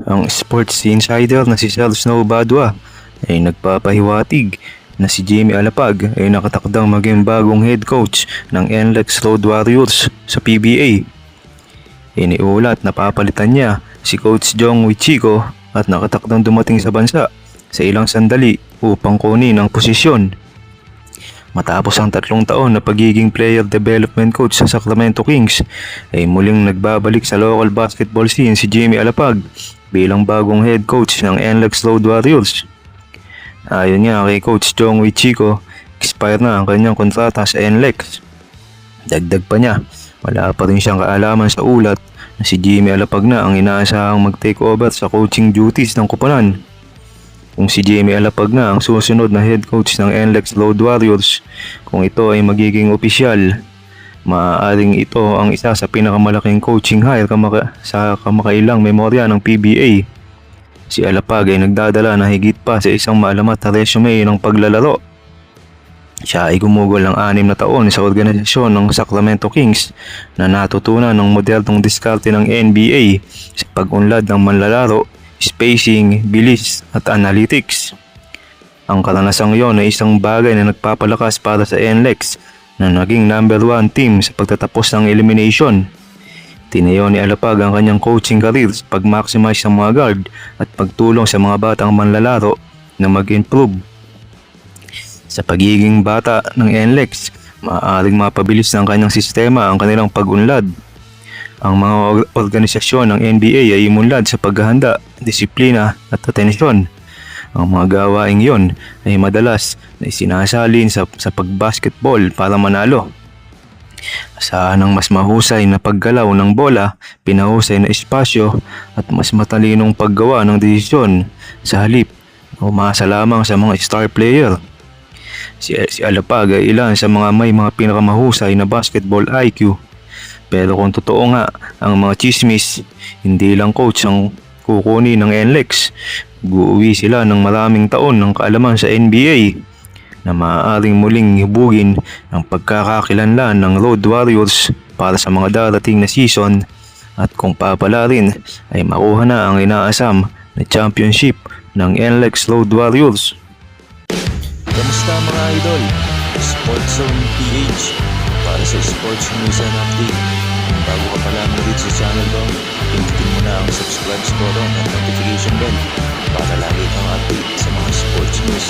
Ang sports insider na si Sir Snow Badua ay nagpapahiwatig na si Jamie Alapag ay nakatakdang maging bagong head coach ng NLEX Road Warriors sa PBA. Iniulat na papalitan niya si Coach Jong Wichiko at nakatakdang dumating sa bansa sa ilang sandali upang kunin ang posisyon. Matapos ang 3 taon na pagiging player development coach sa Sacramento Kings, ay muling nagbabalik sa local basketball scene si Jamie Alapag bilang bagong head coach ng NLEX Road Warriors. Ayon nga kay Coach Jong Wichiko, expire na ang kanyang kontrata sa NLEX. Dagdag pa niya, wala pa rin siyang kaalaman sa ulat na si Jamie Alapag na ang inaasahang mag-take over sa coaching duties ng koponan. Kung si Jamie Alapag na ang susunod na head coach ng NLEX Road Warriors, kung ito ay magiging opisyal, maaaring ito ang isa sa pinakamalaking coaching hire sa kamakailang memorya ng PBA. Si Alapag ay nagdadala na higit pa sa isang maalamat na resume ng paglalaro. Siya ay gumugol ng 6 na taon sa organisasyon ng Sacramento Kings na natutunan ng modernong diskarte ng NBA sa pag-unlad ng manlalaro, spacing, bilis at analytics. Ang karanasang iyon ay isang bagay na nagpapalakas para sa NLEX na naging number 1 team sa pagtatapos ng elimination. Tinayo ni Alapag ang kanyang coaching career sa pag-maximize ng mga guard at pagtulong sa mga batang manlalaro na mag-improve. Sa pagiging bata ng NLEX, maaaring mapabilis ng kanyang sistema ang kanilang pag-unlad. Ang mga organisasyon ng NBA ay imunlad sa paghahanda, disiplina at atensyon. Ang mga gawaing iyon ay madalas na isinasalin sa pag-basketball para manalo. Asahan ng mas mahusay na paggalaw ng bola, pinahusay na espasyo at mas matalinong paggawa ng desisyon sa halip na umasa lamang sa mga star player. Si Alapag ay ilan sa mga may mga pinakamahusay na basketball IQ. Pero kung totoo nga ang mga chismis, hindi lang coach ang kukunin ng NLEX. Guuwi sila ng maraming taon ng kaalaman sa NBA na maaaring muling hubugin ang pagkakakilanlan ng Road Warriors para sa mga darating na season, at kung papala rin ay makuha na ang inaasam na championship ng NLEX Road Warriors. Kamusta mga idol? Sports Zone PH para sa sports news and update. Kung bago ka pa lang dito sa channel ko, pindutin mo na ang subscribe button at notification bell para lagi kang update sa mga sports news.